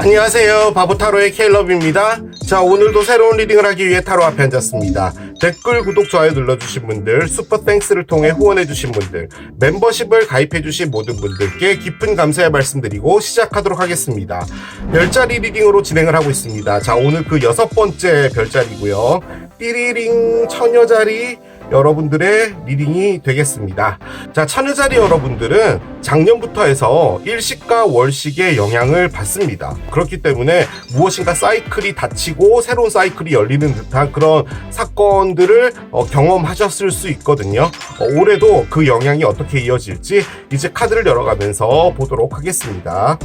안녕하세요. 바보타로의 케일럽입니다. 자, 오늘도 새로운 리딩을 하기 위해 타로 앞에 앉았습니다. 댓글, 구독, 좋아요 눌러주신 분들, 슈퍼 땡스를 통해 후원해주신 분들, 멤버십을 가입해주신 모든 분들께 깊은 감사의 말씀드리고 시작하도록 하겠습니다. 별자리 리딩으로 진행을 하고 있습니다. 자, 오늘 그 6번째 별자리고요. 띠리링 처녀자리 여러분들의 리딩이 되겠습니다. 자, 처녀자리 여러분들은 작년부터 해서 일식과 월식의 영향을 받습니다. 그렇기 때문에 무엇인가 사이클이 닫히고 새로운 사이클이 열리는 듯한 그런 사건들을 경험하셨을 수 있거든요. 올해도 그 영향이 어떻게 이어질지 이제 카드를 열어가면서 보도록 하겠습니다.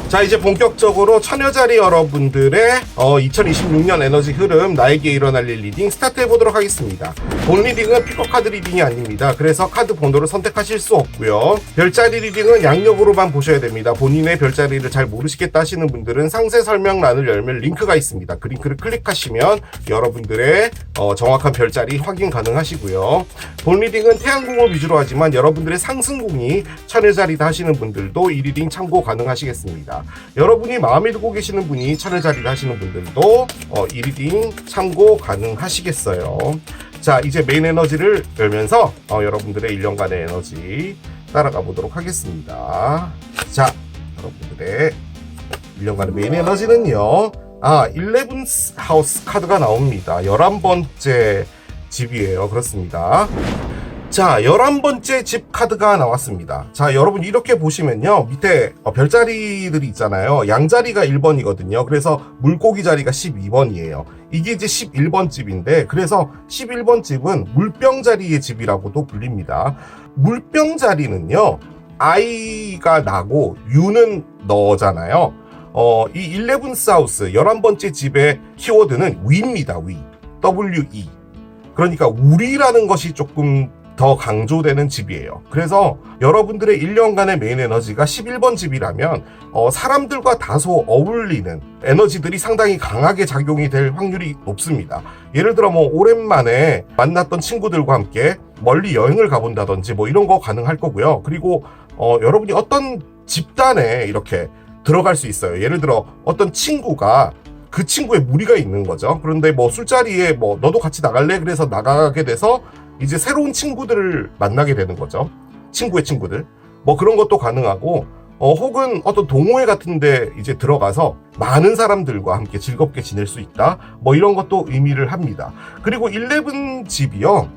자, 이제 본격적으로 처녀자리 여러분들의 2026년 에너지 흐름, 나에게 일어날 일 리딩 스타트해보도록 하겠습니다. 본 리딩은 픽업 카드 리딩이 아닙니다. 그래서 카드 번호를 선택하실 수 없고요. 별자리 리딩은 양력으로만 보셔야 됩니다. 본인의 별자리를 잘 모르시겠다 하시는 분들은 상세 설명란을 열면 링크가 있습니다. 그 링크를 클릭하시면 여러분들의 정확한 별자리 확인 가능하시고요. 본 리딩은 태양궁을 위주로 하지만 여러분들의 상승궁이 처녀자리다 하시는 분들도 이 리딩 참고 가능하시겠습니다. 여러분이 마음에 두고 계시는 분이 처녀자리다 하시는 분들도 이 리딩 참고 가능하시겠어요. 자, 이제 메인 에너지를 열면서 여러분들의 1년간의 에너지 따라가 보도록 하겠습니다. 자, 여러분들의 1년간의 메인 에너지는요. 11 하우스 카드가 나옵니다. 11번째 집이에요. 그렇습니다. 자, 11번째 집 카드가 나왔습니다. 자, 여러분 이렇게 보시면요. 밑에 별자리들이 있잖아요. 양자리가 1번이거든요. 그래서 물고기 자리가 12번이에요. 이게 이제 11번 집인데, 그래서 11번 집은 물병 자리의 집이라고도 불립니다. 물병 자리는요. I가 나고 U는 너잖아요. 이 11 사우스 11번째 집의 키워드는 위입니다. 위. WE. 그러니까 우리라는 것이 조금 더 강조되는 집이에요. 그래서 여러분들의 1년간의 메인 에너지가 11번 집이라면 사람들과 다소 어울리는 에너지들이 상당히 강하게 작용이 될 확률이 높습니다. 예를 들어 오랜만에 만났던 친구들과 함께 멀리 여행을 가본다든지 이런 거 가능할 거고요. 그리고 여러분이 어떤 집단에 이렇게 들어갈 수 있어요. 예를 들어 어떤 친구가 그 친구의 무리가 있는 거죠. 그런데 술자리에 너도 같이 나갈래? 그래서 나가게 돼서 이제 새로운 친구들을 만나게 되는 거죠. 친구의 친구들. 그런 것도 가능하고, 혹은 어떤 동호회 같은데 이제 들어가서 많은 사람들과 함께 즐겁게 지낼 수 있다. 이런 것도 의미를 합니다. 그리고 11 집이요.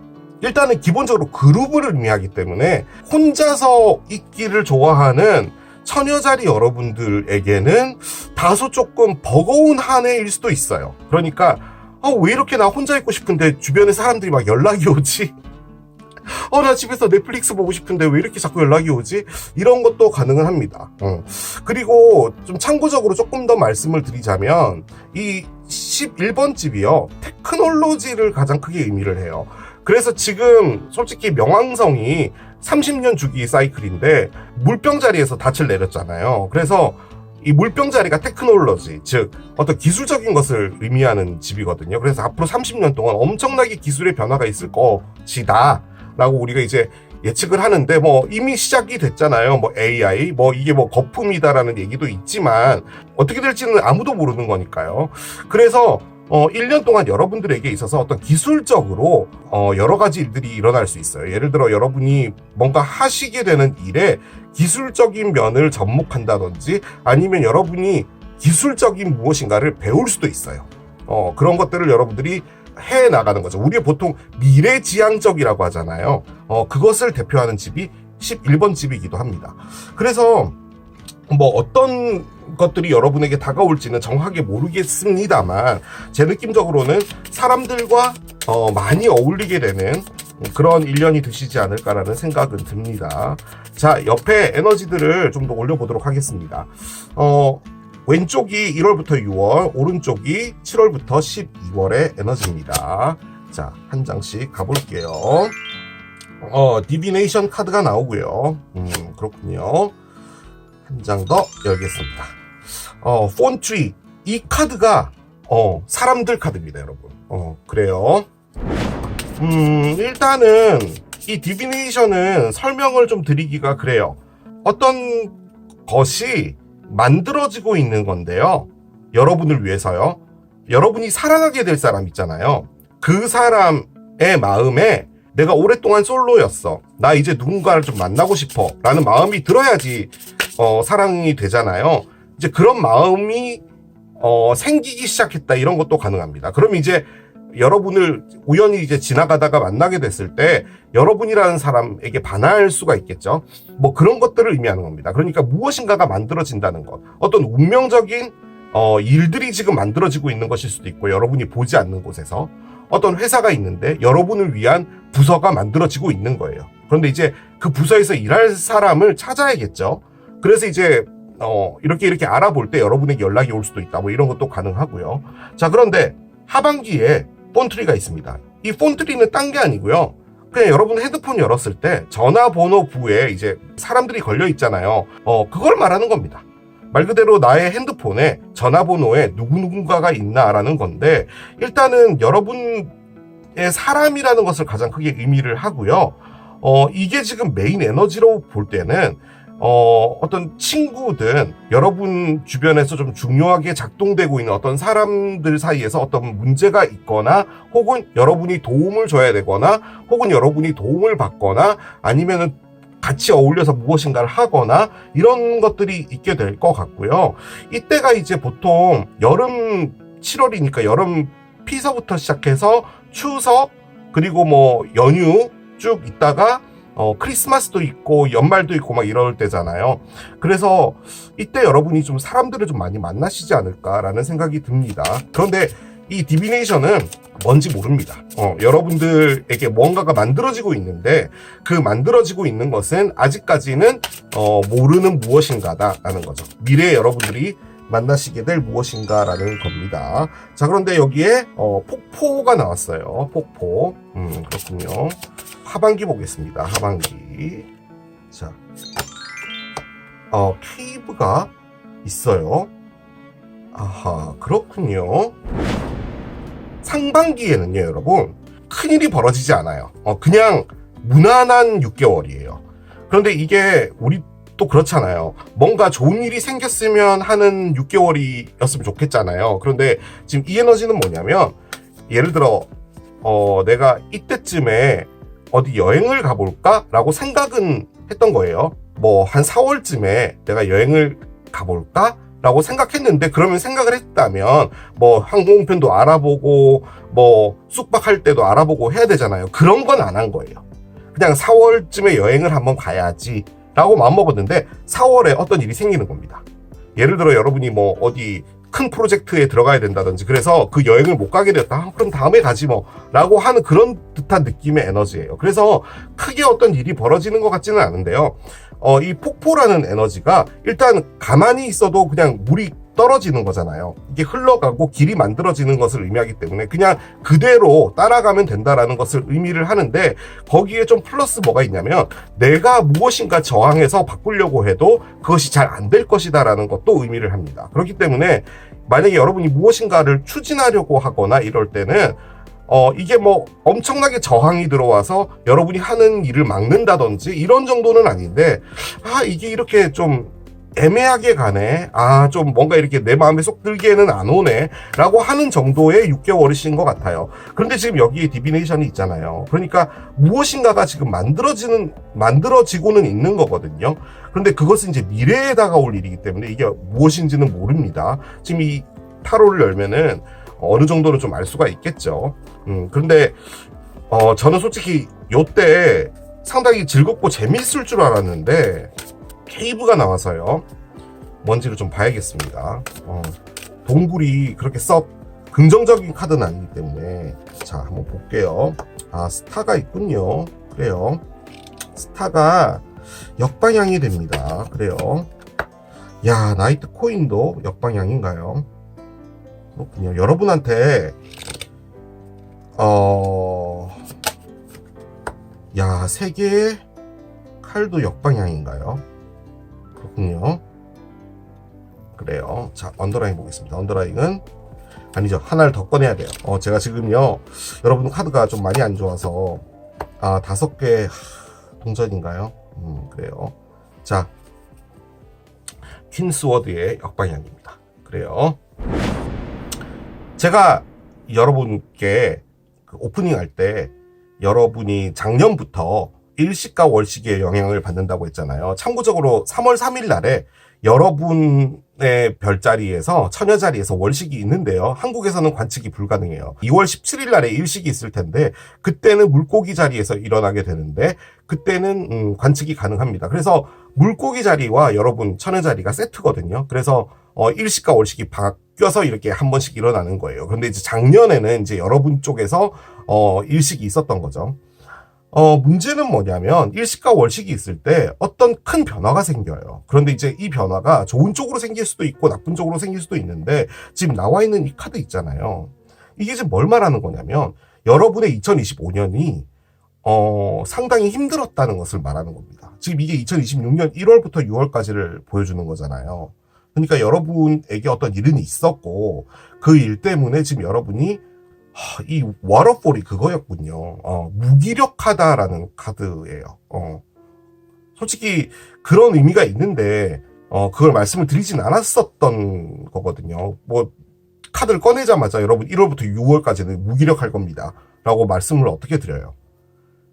일단은 기본적으로 그룹을 의미하기 때문에 혼자서 있기를 좋아하는 처녀자리 여러분들에게는 다소 조금 버거운 한 해일 수도 있어요. 그러니까 왜 이렇게 나 혼자 있고 싶은데 주변에 사람들이 막 연락이 오지? 나 집에서 넷플릭스 보고 싶은데 왜 이렇게 자꾸 연락이 오지? 이런 것도 가능은 합니다. 그리고 좀 참고적으로 조금 더 말씀을 드리자면 이 11번 집이요. 테크놀로지를 가장 크게 의미를 해요. 그래서 지금 솔직히 명왕성이 30년 주기 사이클인데 물병 자리에서 닻을 내렸잖아요. 그래서 이 물병 자리가 테크놀로지, 즉 어떤 기술적인 것을 의미하는 집이거든요. 그래서 앞으로 30년 동안 엄청나게 기술의 변화가 있을 것이다 라고 우리가 이제 예측을 하는데 이미 시작이 됐잖아요. AI, 이게 거품이다라는 얘기도 있지만 어떻게 될지는 아무도 모르는 거니까요. 그래서 1년 동안 여러분들에게 있어서 어떤 기술적으로 여러 가지 일들이 일어날 수 있어요. 예를 들어 여러분이 뭔가 하시게 되는 일에 기술적인 면을 접목한다든지 아니면 여러분이 기술적인 무엇인가를 배울 수도 있어요. 그런 것들을 여러분들이 해 나가는 거죠. 우리가 보통 미래지향적이라고 하잖아요. 그것을 대표하는 집이 11번 집이기도 합니다. 그래서 어떤 것들이 여러분에게 다가올지는 정확하게 모르겠습니다만 제 느낌적으로는 사람들과 많이 어울리게 되는 그런 1년이 되시지 않을까라는 생각은 듭니다. 자, 옆에 에너지들을 좀 더 올려보도록 하겠습니다. 왼쪽이 1월부터 6월, 오른쪽이 7월부터 12월의 에너지입니다. 자, 한 장씩 가볼게요. 디비네이션 카드가 나오고요. 그렇군요. 한 장 더 열겠습니다. 폰트리. 이 카드가 사람들 카드입니다, 여러분. 그래요. 일단은 이 디비네이션은 설명을 좀 드리기가 그래요. 어떤 것이 만들어지고 있는 건데요. 여러분을 위해서요. 여러분이 사랑하게 될 사람 있잖아요. 그 사람의 마음에 내가 오랫동안 솔로였어. 나 이제 누군가를 좀 만나고 싶어. 라는 마음이 들어야지 사랑이 되잖아요. 이제 그런 마음이 생기기 시작했다. 이런 것도 가능합니다. 그럼 이제 여러분을 우연히 이제 지나가다가 만나게 됐을 때 여러분이라는 사람에게 반할 수가 있겠죠. 뭐 그런 것들을 의미하는 겁니다. 그러니까 무엇인가가 만들어진다는 것. 어떤 운명적인 일들이 지금 만들어지고 있는 것일 수도 있고, 여러분이 보지 않는 곳에서 어떤 회사가 있는데 여러분을 위한 부서가 만들어지고 있는 거예요. 그런데 이제 그 부서에서 일할 사람을 찾아야겠죠. 그래서 이제 이렇게 알아볼 때 여러분에게 연락이 올 수도 있다. 뭐 이런 것도 가능하고요. 자, 그런데 하반기에 폰트리가 있습니다. 이 폰트리는 딴 게 아니고요. 그냥 여러분 핸드폰 열었을 때 전화번호부에 이제 사람들이 걸려 있잖아요. 그걸 말하는 겁니다. 말 그대로 나의 핸드폰에 전화번호에 누군가가 있나라는 건데, 일단은 여러분의 사람이라는 것을 가장 크게 의미를 하고요. 이게 지금 메인 에너지로 볼 때는 어떤 친구든 여러분 주변에서 좀 중요하게 작동되고 있는 어떤 사람들 사이에서 어떤 문제가 있거나, 혹은 여러분이 도움을 줘야 되거나, 혹은 여러분이 도움을 받거나, 아니면은 같이 어울려서 무엇인가를 하거나, 이런 것들이 있게 될 것 같고요. 이때가 이제 보통 여름 7월이니까 여름 피서부터 시작해서 추석, 그리고 뭐 연휴 쭉 있다가 크리스마스도 있고 연말도 있고 막 이럴 때잖아요. 그래서 이때 여러분이 좀 사람들을 좀 많이 만나시지 않을까라는 생각이 듭니다. 그런데 이 디비네이션은 뭔지 모릅니다. 여러분들에게 뭔가가 만들어지고 있는데, 그 만들어지고 있는 것은 아직까지는 모르는 무엇인가다라는 거죠. 미래에 여러분들이 만나시게 될 무엇인가라는 겁니다. 자, 그런데 여기에 폭포가 나왔어요. 폭포. 그렇군요. 하반기 보겠습니다. 하반기. 자, 케이브가 있어요. 아하, 그렇군요. 상반기에는요, 여러분, 큰일이 벌어지지 않아요. 그냥 무난한 6개월이에요. 그런데 이게 우리 또 그렇잖아요. 뭔가 좋은 일이 생겼으면 하는 6개월이었으면 좋겠잖아요. 그런데 지금 이 에너지는 뭐냐면, 예를 들어 내가 이때쯤에 어디 여행을 가볼까? 라고 생각은 했던 거예요. 뭐 한 4월쯤에 내가 여행을 가볼까? 라고 생각했는데, 그러면 생각을 했다면 뭐 항공편도 알아보고 뭐 숙박할 때도 알아보고 해야 되잖아요. 그런 건 안 한 거예요. 그냥 4월쯤에 여행을 한번 가야지 라고 마음먹었는데 4월에 어떤 일이 생기는 겁니다. 예를 들어 여러분이 뭐 어디 큰 프로젝트에 들어가야 된다든지, 그래서 그 여행을 못 가게 되었다. 그럼 다음에 가지 뭐 라고 하는 그런 듯한 느낌의 에너지예요. 그래서 크게 어떤 일이 벌어지는 것 같지는 않은데요. 이 폭포라는 에너지가 일단 가만히 있어도 그냥 물이 떨어지는 거잖아요. 이게 흘러가고 길이 만들어지는 것을 의미하기 때문에 그냥 그대로 따라가면 된다라는 것을 의미를 하는데, 거기에 좀 플러스 뭐가 있냐면, 내가 무엇인가 저항해서 바꾸려고 해도 그것이 잘 안 될 것이다라는 것도 의미를 합니다. 그렇기 때문에 만약에 여러분이 무엇인가를 추진하려고 하거나 이럴 때는 이게 뭐 엄청나게 저항이 들어와서 여러분이 하는 일을 막는다든지 이런 정도는 아닌데, 이게 이렇게 좀 애매하게 가네. 좀 뭔가 이렇게 내 마음에 쏙 들기에는 안 오네. 라고 하는 정도의 6개월이신 것 같아요. 그런데 지금 여기에 디비네이션이 있잖아요. 그러니까 무엇인가가 지금 만들어지고는 있는 거거든요. 그런데 그것은 이제 미래에 다가올 일이기 때문에 이게 무엇인지는 모릅니다. 지금 이 타로를 열면은 어느 정도는 좀 알 수가 있겠죠. 그런데 저는 솔직히 요때 상당히 즐겁고 재미있을 줄 알았는데 케이브가 나와서요. 뭔지를 좀 봐야겠습니다. 동굴이 그렇게 썩 긍정적인 카드는 아니기 때문에. 자, 한번 볼게요. 스타가 있군요. 그래요. 스타가 역방향이 됩니다. 그래요. 야, 나이트 코인도 역방향인가요? 그렇군요. 여러분한테 야, 3개의 칼도 역방향인가요? 그렇군요. 그래요. 자, 언더라인 보겠습니다. 언더라인은 아니죠. 하나를 더 꺼내야 돼요. 제가 지금요, 여러분 카드가 좀 많이 안 좋아서 5개 동전인가요? 그래요. 자, 퀸스워드의 역방향입니다. 그래요. 제가 여러분께 그 오프닝 할 때 여러분이 작년부터 일식과 월식의 영향을 받는다고 했잖아요. 참고적으로 3월 3일 날에 여러분의 별자리에서 처녀자리에서 월식이 있는데요. 한국에서는 관측이 불가능해요. 2월 17일 날에 일식이 있을 텐데 그때는 물고기 자리에서 일어나게 되는데 그때는 관측이 가능합니다. 그래서 물고기 자리와 여러분 처녀자리가 세트거든요. 그래서 일식과 월식이 바뀌어서 이렇게 한 번씩 일어나는 거예요. 그런데 이제 작년에는 이제 여러분 쪽에서 일식이 있었던 거죠. 문제는 뭐냐면 일식과 월식이 있을 때 어떤 큰 변화가 생겨요. 그런데 이제 이 변화가 좋은 쪽으로 생길 수도 있고 나쁜 쪽으로 생길 수도 있는데 지금 나와 있는 이 카드 있잖아요. 이게 지금 뭘 말하는 거냐면 여러분의 2025년이 상당히 힘들었다는 것을 말하는 겁니다. 지금 이게 2026년 1월부터 6월까지를 보여주는 거잖아요. 그러니까 여러분에게 어떤 일은 있었고 그 일 때문에 지금 여러분이 이 워터폴이 그거였군요. 무기력하다라는 카드예요. 솔직히 그런 의미가 있는데 그걸 말씀을 드리진 않았었던 거거든요. 뭐 카드를 꺼내자마자 여러분 1월부터 6월까지는 무기력할 겁니다. 라고 말씀을 어떻게 드려요?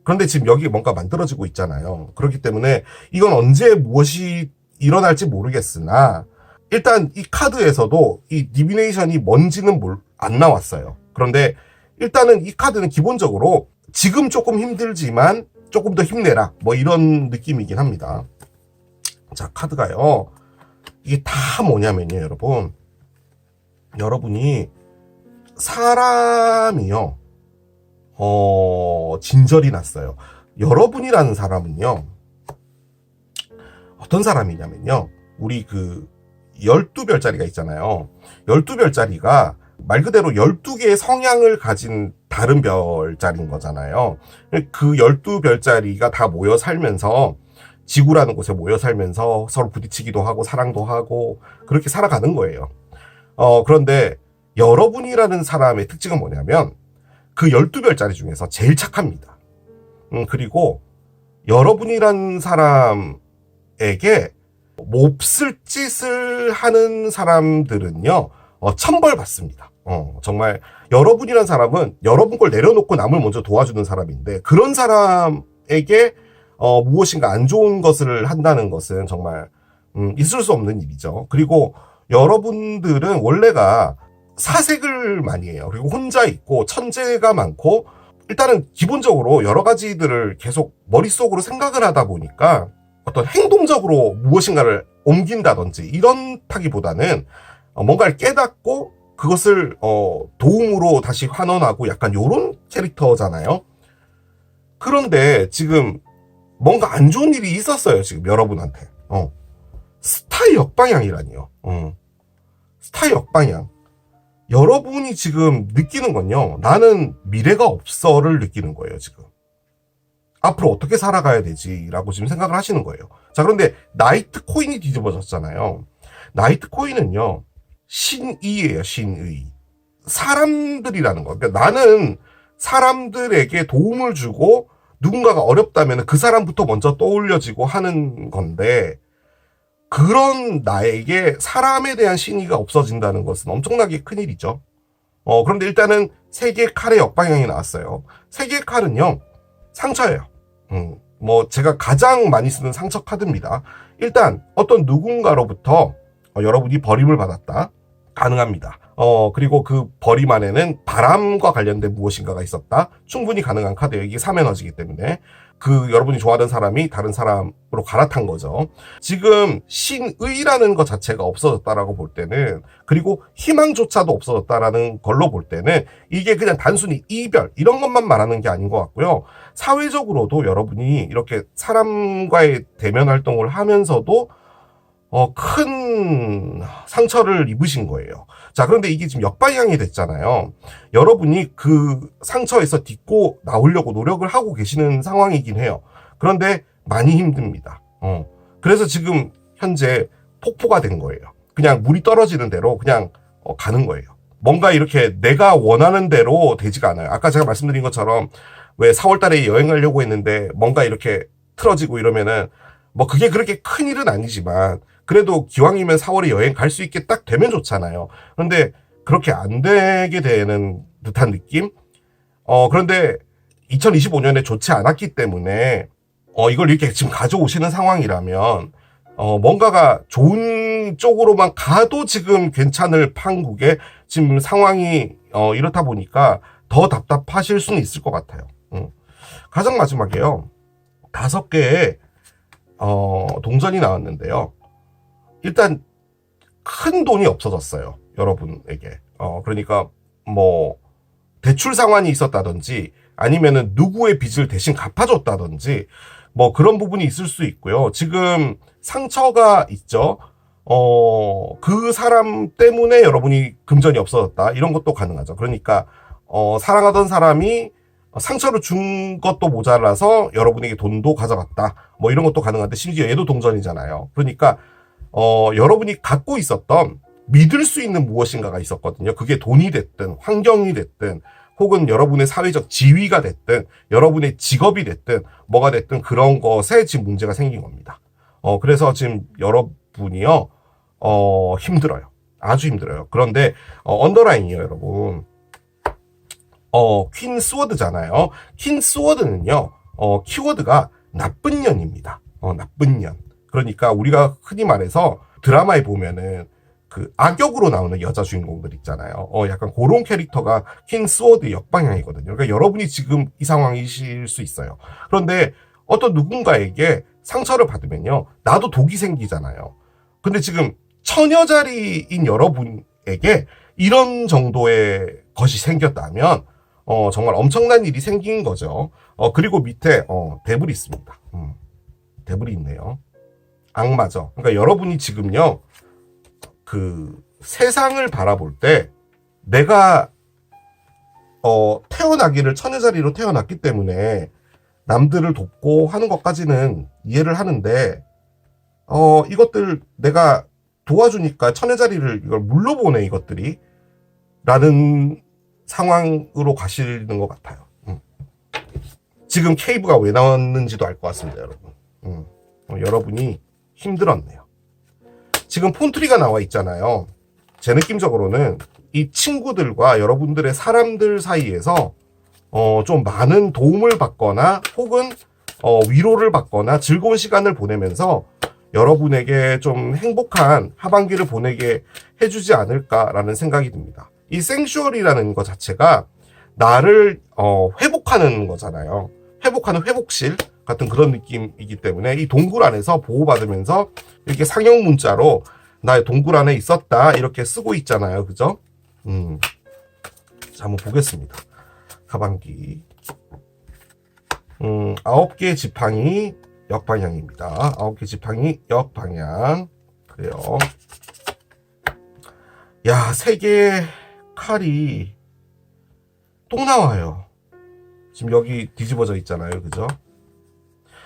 그런데 지금 여기 뭔가 만들어지고 있잖아요. 그렇기 때문에 이건 언제 무엇이 일어날지 모르겠으나 일단 이 카드에서도 이 디비네이션이 뭔지는 안 나왔어요. 그런데 일단은 이 카드는 기본적으로 지금 조금 힘들지만 조금 더 힘내라 뭐 이런 느낌이긴 합니다. 자, 카드가요. 이게 다 뭐냐면요, 여러분. 여러분이 사람이요. 진절이 났어요. 여러분이라는 사람은요. 어떤 사람이냐면요. 우리 그 12별자리가 있잖아요. 12별자리가 말 그대로 12개의 성향을 가진 다른 별자리인 거잖아요. 그 12별자리가 다 모여 살면서 지구라는 곳에 모여 살면서 서로 부딪히기도 하고 사랑도 하고 그렇게 살아가는 거예요. 그런데 여러분이라는 사람의 특징은 뭐냐면 그 12별자리 중에서 제일 착합니다. 그리고 여러분이라는 사람에게 몹쓸 짓을 하는 사람들은요, 천벌 받습니다. 정말 여러분이란 사람은 여러분 걸 내려놓고 남을 먼저 도와주는 사람인데 그런 사람에게 무엇인가 안 좋은 것을 한다는 것은 정말 있을 수 없는 일이죠. 그리고 여러분들은 원래가 사색을 많이 해요. 그리고 혼자 있고 천재가 많고 일단은 기본적으로 여러 가지들을 계속 머릿속으로 생각을 하다 보니까 어떤 행동적으로 무엇인가를 옮긴다든지 이런타기보다는 뭔가를 깨닫고 그것을 도움으로 다시 환원하고 약간 요런 캐릭터잖아요. 그런데 지금 뭔가 안 좋은 일이 있었어요. 지금 여러분한테. 스타의 역방향이라니요. 스타의 역방향. 여러분이 지금 느끼는 건요. 나는 미래가 없어를 느끼는 거예요. 지금. 앞으로 어떻게 살아가야 되지라고 지금 생각을 하시는 거예요. 자, 그런데 나이트 코인이 뒤집어졌잖아요. 나이트 코인은요. 신의예요. 신의. 사람들이라는 거. 그러니까 나는 사람들에게 도움을 주고 누군가가 어렵다면 그 사람부터 먼저 떠올려지고 하는 건데 그런 나에게 사람에 대한 신의가 없어진다는 것은 엄청나게 큰일이죠. 그런데 일단은 세 개의 칼의 역방향이 나왔어요. 세 개의 칼은요. 상처예요. 뭐 제가 가장 많이 쓰는 상처 카드입니다. 일단 어떤 누군가로부터 여러분이 버림을 받았다. 가능합니다. 그리고 그 버림 안에는 바람과 관련된 무엇인가가 있었다. 충분히 가능한 카드예요. 이게 3에너지이기 때문에. 그 여러분이 좋아하는 사람이 다른 사람으로 갈아탄 거죠. 지금 신의라는 것 자체가 없어졌다라고 볼 때는 그리고 희망조차도 없어졌다라는 걸로 볼 때는 이게 그냥 단순히 이별 이런 것만 말하는 게 아닌 것 같고요. 사회적으로도 여러분이 이렇게 사람과의 대면 활동을 하면서도 큰 상처를 입으신 거예요. 자, 그런데 이게 지금 역방향이 됐잖아요. 여러분이 그 상처에서 딛고 나오려고 노력을 하고 계시는 상황이긴 해요. 그런데 많이 힘듭니다. 그래서 지금 현재 폭포가 된 거예요. 그냥 물이 떨어지는 대로 그냥 가는 거예요. 뭔가 이렇게 내가 원하는 대로 되지가 않아요. 아까 제가 말씀드린 것처럼 왜 4월 달에 여행 가려고 했는데 뭔가 이렇게 틀어지고 이러면은 뭐 그게 그렇게 큰 일은 아니지만 그래도 기왕이면 4월에 여행 갈 수 있게 딱 되면 좋잖아요. 그런데 그렇게 안 되게 되는 듯한 느낌? 그런데 2025년에 좋지 않았기 때문에 이걸 이렇게 지금 가져오시는 상황이라면 뭔가가 좋은 쪽으로만 가도 지금 괜찮을 판국에 지금 상황이 이렇다 보니까 더 답답하실 수는 있을 것 같아요. 가장 마지막에요. 5개의 동전이 나왔는데요. 일단 큰 돈이 없어졌어요. 여러분에게. 그러니까 뭐 대출 상환이 있었다든지 아니면은 누구의 빚을 대신 갚아줬다든지 뭐 그런 부분이 있을 수 있고요. 지금 상처가 있죠. 그 사람 때문에 여러분이 금전이 없어졌다. 이런 것도 가능하죠. 그러니까 사랑하던 사람이 상처를 준 것도 모자라서 여러분에게 돈도 가져갔다. 뭐 이런 것도 가능한데 심지어 얘도 동전이잖아요. 그러니까 여러분이 갖고 있었던 믿을 수 있는 무엇인가가 있었거든요. 그게 돈이 됐든 환경이 됐든 혹은 여러분의 사회적 지위가 됐든 여러분의 직업이 됐든 뭐가 됐든 그런 것에 지금 문제가 생긴 겁니다. 그래서 지금 여러분이요 힘들어요. 아주 힘들어요. 그런데 언더라인이요, 여러분. 퀸 스워드잖아요. 퀸 스워드는요 키워드가 나쁜 년입니다. 나쁜 년. 그러니까 우리가 흔히 말해서 드라마에 보면은 그 악역으로 나오는 여자 주인공들 있잖아요. 약간 그런 캐릭터가 퀸 스워드 역방향이거든요. 그러니까 여러분이 지금 이 상황이실 수 있어요. 그런데 어떤 누군가에게 상처를 받으면요, 나도 독이 생기잖아요. 근데 지금 처녀자리인 여러분에게 이런 정도의 것이 생겼다면 정말 엄청난 일이 생긴 거죠. 그리고 밑에 데블이 있습니다. 데블이 있네요. 악마죠. 그러니까 여러분이 지금요, 그 세상을 바라볼 때 내가 태어나기를 처녀자리로 태어났기 때문에 남들을 돕고 하는 것까지는 이해를 하는데 이것들 내가 도와주니까 처녀자리를 이걸 물러보네 이것들이 라는 상황으로 가시는 것 같아요. 지금 케이브가 왜 나왔는지도 알 것 같습니다, 여러분. 여러분이 힘들었네요. 지금 폰트리가 나와 있잖아요. 제 느낌적으로는 이 친구들과 여러분들의 사람들 사이에서 좀 많은 도움을 받거나 혹은 위로를 받거나 즐거운 시간을 보내면서 여러분에게 좀 행복한 하반기를 보내게 해주지 않을까라는 생각이 듭니다. 이 생슈얼이라는 것 자체가 나를 회복하는 거잖아요. 회복하는 회복실 같은 그런 느낌이기 때문에 이 동굴 안에서 보호받으면서 이렇게 상형 문자로 나의 동굴 안에 있었다 이렇게 쓰고 있잖아요. 그죠? 자, 한번 보겠습니다. 하반기 9개의 지팡이 역방향입니다. 9개 지팡이 역방향. 그래요. 야, 3개의 칼이 또 나와요. 지금 여기 뒤집어져 있잖아요. 그죠?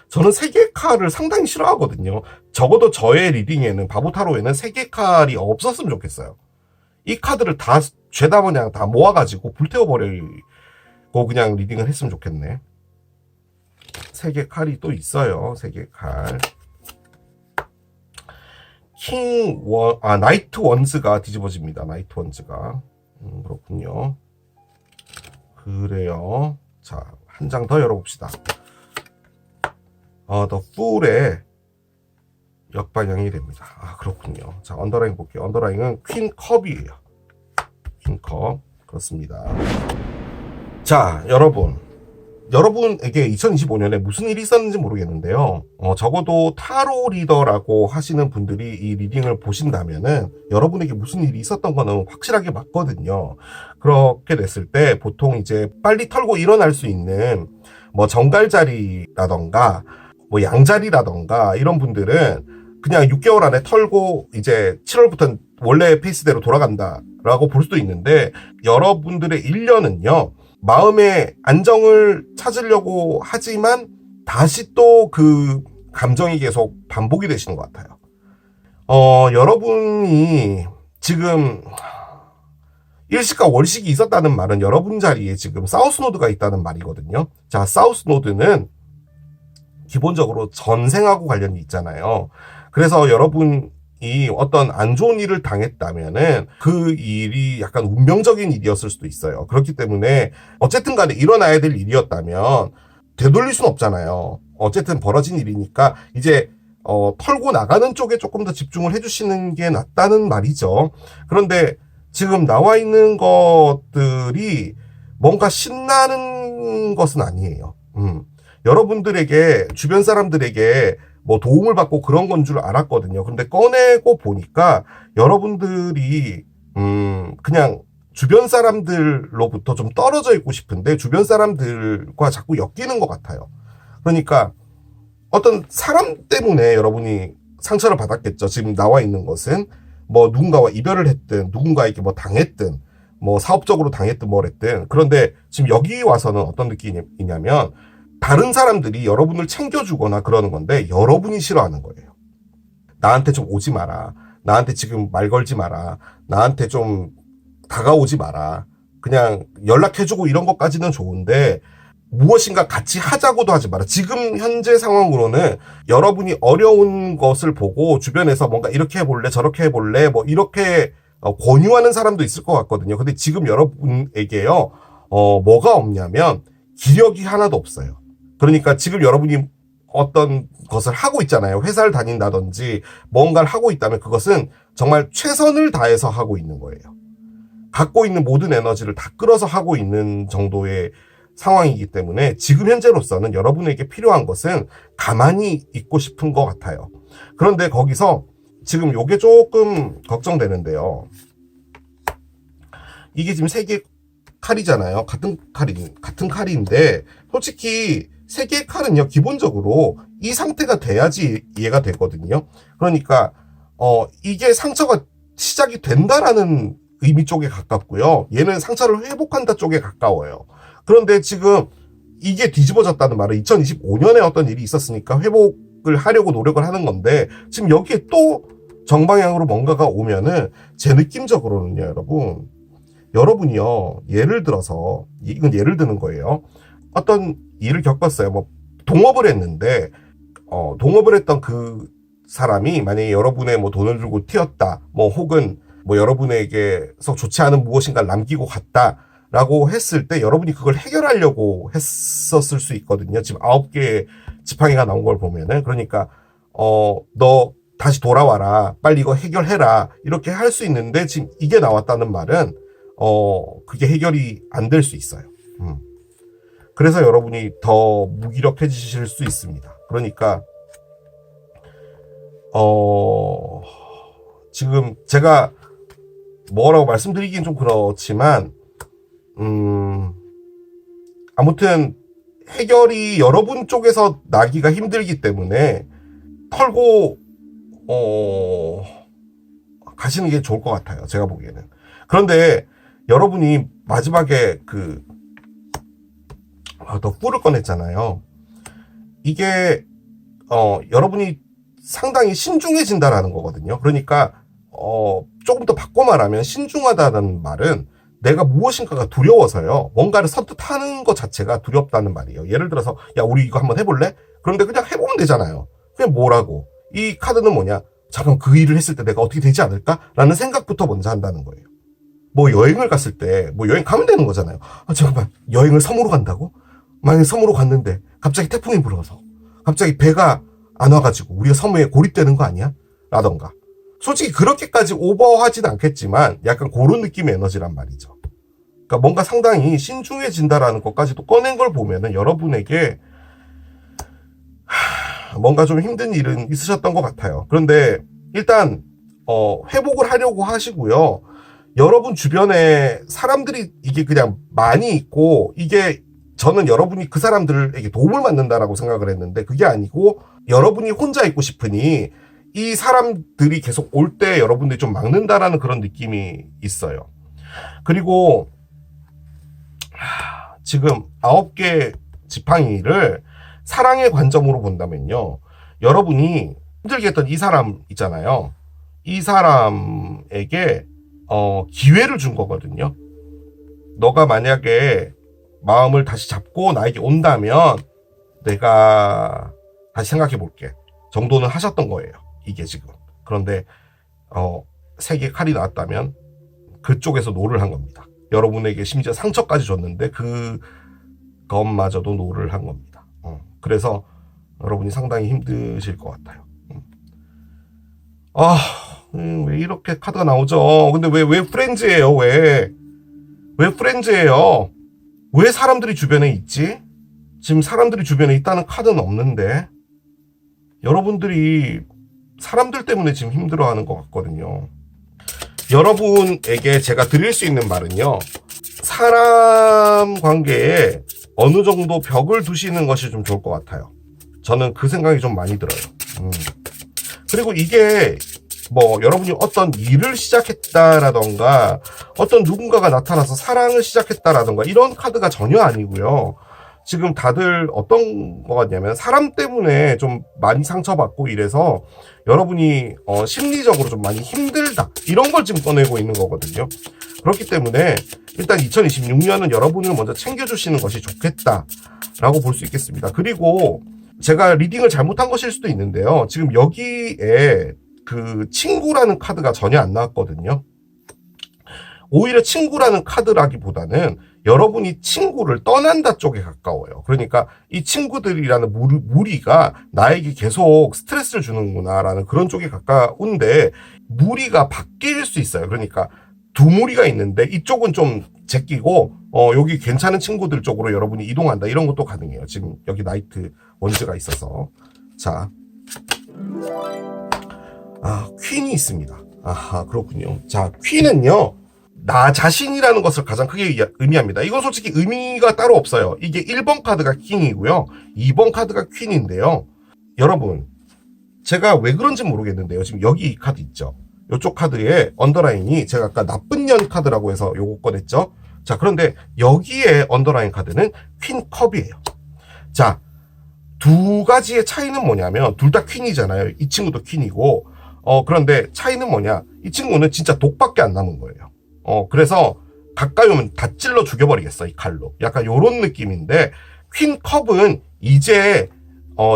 저는 3개의 칼을 상당히 싫어하거든요. 적어도 저의 리딩에는, 바보타로에는 3개의 칼이 없었으면 좋겠어요. 이 카드를 다 죄다 그냥 다 모아가지고 불태워버리고 그냥 리딩을 했으면 좋겠네. 3개 칼이 또 있어요. 3개 칼. 나이트 원즈가 뒤집어집니다. 나이트 원즈가. 그렇군요. 그래요. 자, 한 장 더 열어봅시다. 더 풀의 역방향이 됩니다. 그렇군요. 자, 언더라인 볼게요. 언더라인은 퀸 컵이에요. 퀸 컵. 그렇습니다. 자, 여러분에게 2025년에 무슨 일이 있었는지 모르겠는데요. 적어도 타로 리더라고 하시는 분들이 이 리딩을 보신다면은 여러분에게 무슨 일이 있었던 거는 확실하게 맞거든요. 그렇게 됐을 때 보통 이제 빨리 털고 일어날 수 있는 뭐 정갈자리라던가 뭐 양자리라던가 이런 분들은 그냥 6개월 안에 털고 이제 7월부터 원래 페이스대로 돌아간다라고 볼 수도 있는데, 여러분들의 1년은요 마음의 안정을 찾으려고 하지만 다시 또 그 감정이 계속 반복이 되시는 것 같아요. 여러분이 지금 일식과 월식이 있었다는 말은 여러분 자리에 지금 사우스 노드가 있다는 말이거든요. 자, 사우스 노드는 기본적으로 전생하고 관련이 있잖아요. 그래서 여러분이 어떤 안 좋은 일을 당했다면은 그 일이 약간 운명적인 일이었을 수도 있어요. 그렇기 때문에 어쨌든 간에 일어나야 될 일이었다면 되돌릴 수는 없잖아요. 어쨌든 벌어진 일이니까 이제 털고 나가는 쪽에 조금 더 집중을 해주시는 게 낫다는 말이죠. 그런데 지금 나와 있는 것들이 뭔가 신나는 것은 아니에요. 여러분들에게, 주변 사람들에게 뭐 도움을 받고 그런 건 줄 알았거든요. 근데 꺼내고 보니까 여러분들이, 그냥 주변 사람들로부터 좀 떨어져 있고 싶은데 주변 사람들과 자꾸 엮이는 것 같아요. 그러니까 어떤 사람 때문에 여러분이 상처를 받았겠죠. 지금 나와 있는 것은 뭐 누군가와 이별을 했든 누군가에게 뭐 당했든 뭐 사업적으로 당했든 뭘 했든. 그런데 지금 여기 와서는 어떤 느낌이냐면 다른 사람들이 여러분을 챙겨주거나 그러는 건데 여러분이 싫어하는 거예요. 나한테 좀 오지 마라. 나한테 지금 말 걸지 마라. 나한테 좀 다가오지 마라. 그냥 연락해주고 이런 것까지는 좋은데 무엇인가 같이 하자고도 하지 마라. 지금 현재 상황으로는 여러분이 어려운 것을 보고 주변에서 뭔가 이렇게 해볼래 저렇게 해볼래 뭐 이렇게 권유하는 사람도 있을 것 같거든요. 근데 지금 여러분에게요 뭐가 없냐면 기력이 하나도 없어요. 그러니까 지금 여러분이 어떤 것을 하고 있잖아요. 회사를 다닌다든지 뭔가를 하고 있다면 그것은 정말 최선을 다해서 하고 있는 거예요. 갖고 있는 모든 에너지를 다 끌어서 하고 있는 정도의 상황이기 때문에 지금 현재로서는 여러분에게 필요한 것은 가만히 있고 싶은 것 같아요. 그런데 거기서 지금 요게 조금 걱정되는데요. 이게 지금 세 개 칼이잖아요. 같은 칼인데 솔직히 세 개의 칼은요 기본적으로 이 상태가 돼야지 이해가 되거든요. 그러니까 이게 상처가 시작이 된다라는 의미 쪽에 가깝고요. 얘는 상처를 회복한다 쪽에 가까워요. 그런데 지금 이게 뒤집어졌다는 말은 2025년에 어떤 일이 있었으니까 회복을 하려고 노력을 하는 건데 지금 여기에 또 정방향으로 뭔가가 오면은 제 느낌적으로는요, 여러분이요, 예를 들어서 이건 예를 드는 거예요. 어떤 일을 겪었어요. 뭐 동업을 했는데 동업을 했던 그 사람이 만약에 여러분의 뭐 돈을 들고 튀었다, 뭐 혹은 뭐 여러분에게서 좋지 않은 무엇인가를 남기고 갔다라고 했을 때 여러분이 그걸 해결하려고 했었을 수 있거든요. 지금 9개의 지팡이가 나온 걸 보면은. 그러니까 너 다시 돌아와라, 빨리 이거 해결해라, 이렇게 할 수 있는데 지금 이게 나왔다는 말은 그게 해결이 안 될 수 있어요. 그래서 여러분이 더 무기력해지실 수 있습니다. 그러니까 지금 제가 뭐라고 말씀드리긴 좀 그렇지만 아무튼 해결이 여러분 쪽에서 나기가 힘들기 때문에 털고 가시는 게 좋을 것 같아요. 제가 보기에는. 그런데 여러분이 마지막에 더 뿔을 꺼냈잖아요. 이게 여러분이 상당히 신중해진다라는 거거든요. 그러니까 조금 더 바꿔 말하면 신중하다는 말은 내가 무엇인가가 두려워서요. 뭔가를 선뜻 하는 것 자체가 두렵다는 말이에요. 예를 들어서 야 우리 이거 한번 해볼래? 그런데 그냥 해보면 되잖아요. 그냥 뭐라고. 이 카드는 뭐냐? 잠깐 그 일을 했을 때 내가 어떻게 되지 않을까? 라는 생각부터 먼저 한다는 거예요. 뭐 여행을 갔을 때 뭐 여행 가면 되는 거잖아요. 잠깐만 여행을 섬으로 간다고? 만약에 섬으로 갔는데 갑자기 태풍이 불어서 갑자기 배가 안 와가지고 우리가 섬에 고립되는 거 아니야? 라던가. 솔직히 그렇게까지 오버하진 않겠지만 약간 그런 느낌의 에너지란 말이죠. 그러니까 뭔가 상당히 신중해진다라는 것까지도 꺼낸 걸 보면은 여러분에게 뭔가 좀 힘든 일은 있으셨던 것 같아요. 그런데 일단 회복을 하려고 하시고요. 여러분 주변에 사람들이 이게 그냥 많이 있고 이게 저는 여러분이 그 사람들에게 도움을 받는다라고 생각을 했는데 그게 아니고 여러분이 혼자 있고 싶으니 이 사람들이 계속 올 때 여러분들이 좀 막는다라는 그런 느낌이 있어요. 그리고 지금 9개 지팡이를 사랑의 관점으로 본다면요. 여러분이 힘들게 했던 이 사람 있잖아요. 이 사람에게 기회를 준 거거든요. 너가 만약에 마음을 다시 잡고 나에게 온다면 내가 다시 생각해 볼게 정도는 하셨던 거예요. 이게 지금. 그런데 세 개 칼이 나왔다면 그쪽에서 노를 한 겁니다. 여러분에게 심지어 상처까지 줬는데 그것마저도 노를 한 겁니다. 그래서 여러분이 상당히 힘드실 것 같아요. 왜 이렇게 카드가 나오죠? 근데 왜 프렌즈예요? 왜 프렌즈예요? 왜 사람들이 주변에 있지? 지금 사람들이 주변에 있다는 카드는 없는데 여러분들이 사람들 때문에 지금 힘들어하는 것 같거든요. 여러분에게 제가 드릴 수 있는 말은요, 사람 관계에 어느 정도 벽을 두시는 것이 좀 좋을 것 같아요. 저는 그 생각이 좀 많이 들어요. 그리고 이게 여러분이 어떤 일을 시작했다라던가 어떤 누군가가 나타나서 사랑을 시작했다라던가 이런 카드가 전혀 아니고요. 지금 다들 어떤 거 같냐면 사람 때문에 좀 많이 상처받고 이래서 여러분이 심리적으로 좀 많이 힘들다 이런 걸 지금 꺼내고 있는 거거든요. 그렇기 때문에 일단 2026년은 여러분을 먼저 챙겨주시는 것이 좋겠다라고 볼 수 있겠습니다. 그리고 제가 리딩을 잘못한 것일 수도 있는데요. 지금 여기에 그 친구라는 카드가 전혀 안 나왔거든요. 오히려 친구라는 카드라기보다는 여러분이 친구를 떠난다 쪽에 가까워요. 그러니까 이 친구들이라는 무리가 나에게 계속 스트레스를 주는구나라는 그런 쪽에 가까운데 무리가 바뀔 수 있어요. 그러니까 두 무리가 있는데 이쪽은 좀 제끼고 여기 괜찮은 친구들 쪽으로 여러분이 이동한다. 이런 것도 가능해요. 지금 여기 나이트 원즈가 있어서. 자, 퀸이 있습니다. 아하, 그렇군요. 자, 퀸은요, 나 자신이라는 것을 가장 크게 의미합니다. 이건 솔직히 의미가 따로 없어요. 이게 1번 카드가 킹이고요. 2번 카드가 퀸인데요. 여러분, 제가 왜 그런지 모르겠는데요. 지금 여기 이 카드 있죠. 이쪽 카드에 언더라인이 제가 아까 나쁜 년 카드라고 해서 요거 꺼냈죠. 자, 그런데 여기에 언더라인 카드는 퀸 컵이에요. 자, 두 가지의 차이는 뭐냐면 둘 다 퀸이잖아요. 이 친구도 퀸이고 그런데 차이는 뭐냐? 이 친구는 진짜 독밖에 안 남은 거예요. 그래서 가까이 오면 다 찔러 죽여버리겠어, 이 칼로. 약간 요런 느낌인데, 퀸 컵은 이제,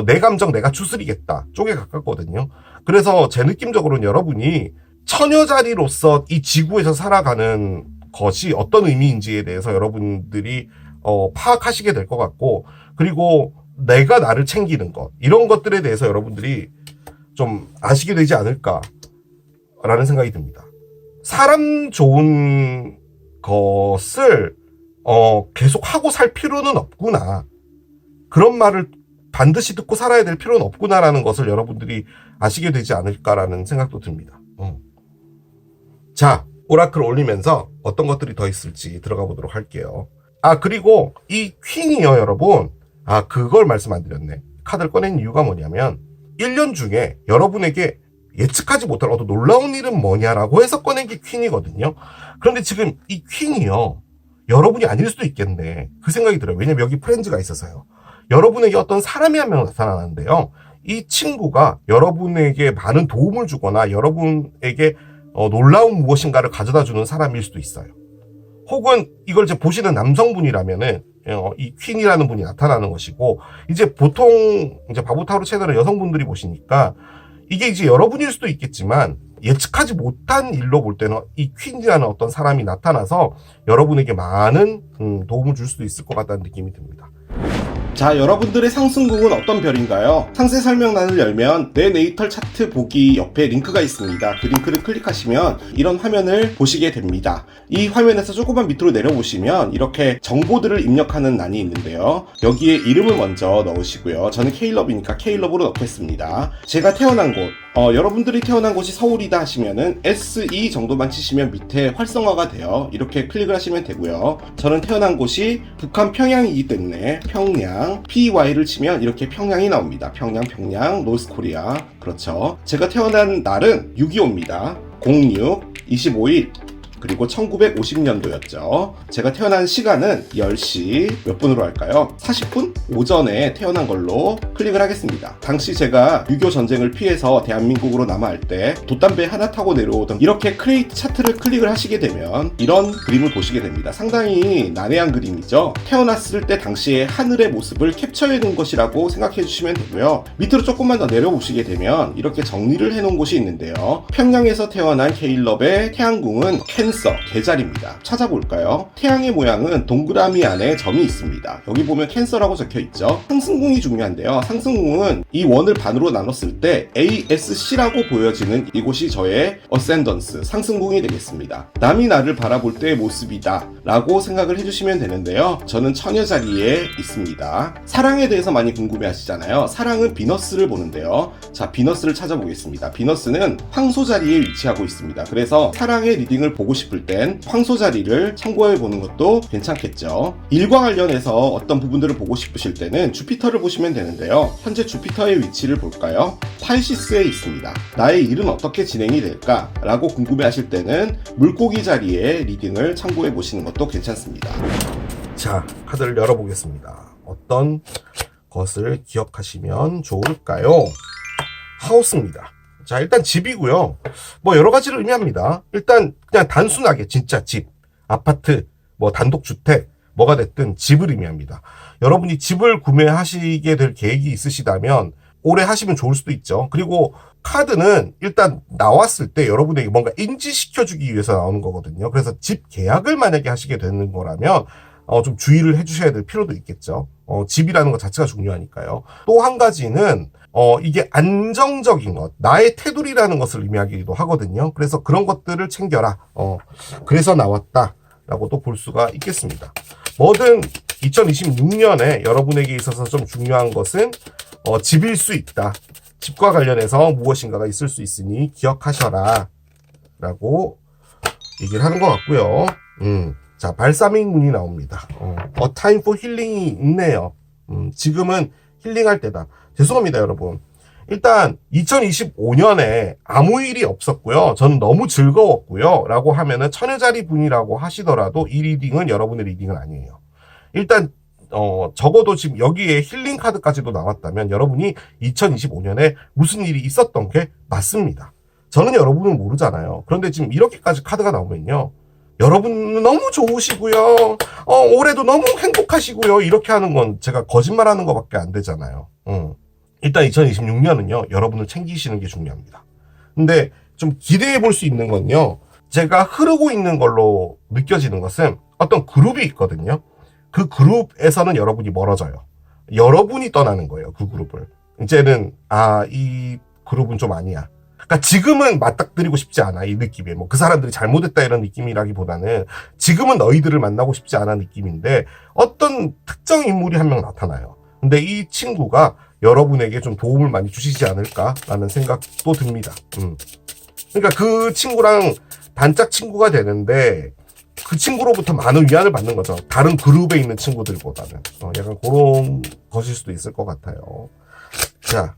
내 감정 내가 추스리겠다 쪽에 가깝거든요. 그래서 제 느낌적으로는 여러분이 처녀자리로서 이 지구에서 살아가는 것이 어떤 의미인지에 대해서 여러분들이, 파악하시게 될 것 같고, 그리고 내가 나를 챙기는 것, 이런 것들에 대해서 여러분들이 좀 아시게 되지 않을까라는 생각이 듭니다. 사람 좋은 것을 계속 하고 살 필요는 없구나. 그런 말을 반드시 듣고 살아야 될 필요는 없구나라는 것을 여러분들이 아시게 되지 않을까라는 생각도 듭니다. 자, 오라클 올리면서 어떤 것들이 더 있을지 들어가 보도록 할게요. 그리고 이 퀸이요, 여러분. 그걸 말씀 안 드렸네. 카드를 꺼낸 이유가 뭐냐면 1년 중에 여러분에게 예측하지 못할 어떤 놀라운 일은 뭐냐라고 해서 꺼낸 게 퀸이거든요. 그런데 지금 이 퀸이요, 여러분이 아닐 수도 있겠네. 그 생각이 들어요. 왜냐면 여기 프렌즈가 있어서요. 여러분에게 어떤 사람이 한 명 나타나는데요. 이 친구가 여러분에게 많은 도움을 주거나 여러분에게 놀라운 무엇인가를 가져다 주는 사람일 수도 있어요. 혹은 이걸 이제 보시는 남성분이라면은 이 퀸이라는 분이 나타나는 것이고, 이제 보통 이제 바보타로 채널의 여성분들이 보시니까 이게 이제 여러분일 수도 있겠지만 예측하지 못한 일로 볼 때는 이 퀸이라는 어떤 사람이 나타나서 여러분에게 많은 도움을 줄 수도 있을 것 같다는 느낌이 듭니다. 자, 여러분들의 상승국은 어떤 별인가요? 상세 설명란을 열면 내 네이털 차트 보기 옆에 링크가 있습니다. 그 링크를 클릭하시면 이런 화면을 보시게 됩니다. 이 화면에서 조금만 밑으로 내려보시면 이렇게 정보들을 입력하는欄이 있는데요. 여기에 이름을 먼저 넣으시고요. 저는 K럽이니까 K럽으로 넣겠습니다. 제가 태어난 곳, 여러분들이 태어난 곳이 서울이다 하시면은 SE 정도만 치시면 밑에 활성화가 돼요. 이렇게 클릭을 하시면 되고요. 저는 태어난 곳이 북한 평양이기 때문에 평양, PY를 치면 이렇게 평양이 나옵니다. 평양, 노스코리아. 그렇죠. 제가 태어난 날은 6.25입니다. 06, 25일, 그리고 1950년도였죠. 제가 태어난 시간은 10시 몇 분으로 할까요? 40분? 오전에 태어난 걸로 클릭을 하겠습니다. 당시 제가 6.25 전쟁을 피해서 대한민국으로 남아할 때 돛담배 하나 타고 내려오던 이렇게 크레이트 차트를 클릭을 하시게 되면 이런 그림을 보시게 됩니다. 상당히 난해한 그림이죠. 태어났을 때 당시의 하늘의 모습을 캡처해 놓은 것이라고 생각해 주시면 되고요. 밑으로 조금만 더 내려보시게 되면 이렇게 정리를 해 놓은 곳이 있는데요. 평양에서 태어난 케일럽의 태양궁은 캔서, 계자리입니다. 찾아볼까요? 태양의 모양은 동그라미 안에 점이 있습니다. 여기 보면 캔서라고 적혀 있죠. 상승궁이 중요한데요. 상승궁은 이 원을 반으로 나눴을 때 ASC라고 보여지는 이곳이 저의 어센던스, 상승궁이 되겠습니다. 남이 나를 바라볼 때의 모습이다 라고 생각을 해주시면 되는데요. 저는 처녀 자리에 있습니다. 사랑에 대해서 많이 궁금해 하시잖아요. 사랑은 비너스를 보는데요. 자, 비너스를 찾아보겠습니다. 비너스는 황소 자리에 위치하고 있습니다. 그래서 사랑의 리딩을 보고 싶을 땐 황소 자리를 참고해 보는 것도 괜찮겠죠. 일과 관련해서 어떤 부분들을 보고 싶으실 때는 주피터를 보시면 되는데요. 현재 주피터의 위치를 볼까요? 팔시스에 있습니다. 나의 일은 어떻게 진행이 될까? 라고 궁금해 하실 때는 물고기 자리에 리딩을 참고해 보시는 것도 괜찮습니다. 자, 카드를 열어보겠습니다. 어떤 것을 기억하시면 좋을까요? 하우스입니다. 자, 일단 집이고요. 뭐 여러 가지를 의미합니다. 일단 그냥 단순하게 진짜 집, 아파트, 뭐 단독주택, 뭐가 됐든 집을 의미합니다. 여러분이 집을 구매하시게 될 계획이 있으시다면 올해 하시면 좋을 수도 있죠. 그리고 카드는 일단 나왔을 때 여러분에게 뭔가 인지시켜주기 위해서 나오는 거거든요. 그래서 집 계약을 만약에 하시게 되는 거라면 좀 주의를 해주셔야 될 필요도 있겠죠. 집이라는 것 자체가 중요하니까요. 또 한 가지는 이게 안정적인 것, 나의 테두리라는 것을 의미하기도 하거든요. 그래서 그런 것들을 챙겨라. 그래서 나왔다라고도 볼 수가 있겠습니다. 뭐든 2026년에 여러분에게 있어서 좀 중요한 것은 집일 수 있다. 집과 관련해서 무엇인가가 있을 수 있으니 기억하셔라 라고 얘기를 하는 것 같고요. 자, 발사믹 문이 나옵니다. A time for healing이 있네요. 지금은 힐링할 때다. 죄송합니다, 여러분. 일단 2025년에 아무 일이 없었고요. 저는 너무 즐거웠고요. 라고 하면은 처녀자리 분이라고 하시더라도 이 리딩은 여러분의 리딩은 아니에요. 일단 적어도 지금 여기에 힐링 카드까지도 나왔다면 여러분이 2025년에 무슨 일이 있었던 게 맞습니다. 저는 여러분을 모르잖아요. 그런데 지금 이렇게까지 카드가 나오면요. 여러분 너무 좋으시고요. 올해도 너무 행복하시고요. 이렇게 하는 건 제가 거짓말하는 것밖에 안 되잖아요. 일단 2026년은요. 여러분을 챙기시는 게 중요합니다. 근데 좀 기대해 볼 수 있는 건요. 제가 흐르고 있는 걸로 느껴지는 것은 어떤 그룹이 있거든요. 그 그룹에서는 여러분이 멀어져요. 여러분이 떠나는 거예요. 그 그룹을. 이제는 이 그룹은 좀 아니야. 그러니까 지금은 맞닥뜨리고 싶지 않아. 이 느낌이. 뭐 그 사람들이 잘못했다 이런 느낌이라기보다는 지금은 너희들을 만나고 싶지 않아 느낌인데 어떤 특정 인물이 한 명 나타나요. 근데 이 친구가 여러분에게 좀 도움을 많이 주시지 않을까라는 생각도 듭니다. 그러니까 그 친구랑 단짝 친구가 되는데 그 친구로부터 많은 위안을 받는 거죠. 다른 그룹에 있는 친구들보다는. 약간 그런 것일 수도 있을 것 같아요. 자,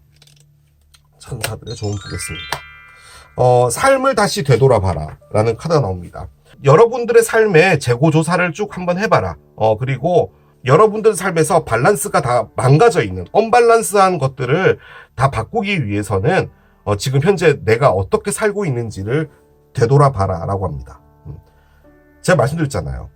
천사들의 조언 보겠습니다. 삶을 다시 되돌아봐라 라는 카드가 나옵니다. 여러분들의 삶의 재고조사를 쭉 한번 해봐라. 그리고 여러분들 삶에서 밸런스가 다 망가져 있는 언밸런스한 것들을 다 바꾸기 위해서는 지금 현재 내가 어떻게 살고 있는지를 되돌아봐라 라고 합니다. 제가 말씀드렸잖아요.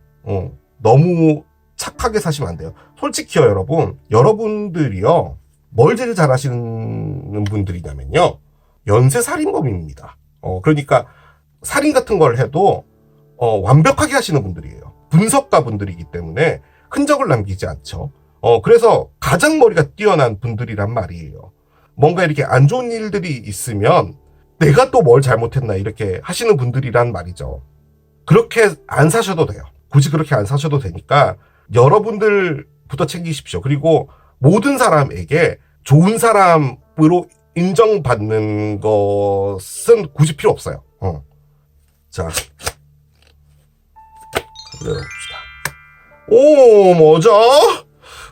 너무 착하게 사시면 안 돼요. 솔직히요, 여러분. 여러분들이요. 뭘 제일 잘하시는 분들이냐면요. 연쇄살인범입니다. 그러니까 살인 같은 걸 해도 완벽하게 하시는 분들이에요. 분석가 분들이기 때문에 흔적을 남기지 않죠. 그래서 가장 머리가 뛰어난 분들이란 말이에요. 뭔가 이렇게 안 좋은 일들이 있으면 내가 또 뭘 잘못했나 이렇게 하시는 분들이란 말이죠. 그렇게 안 사셔도 돼요. 굳이 그렇게 안 사셔도 되니까 여러분들부터 챙기십시오. 그리고 모든 사람에게 좋은 사람으로 인정받는 것은 굳이 필요 없어요. 자, 열어봅시다. 오, 뭐죠?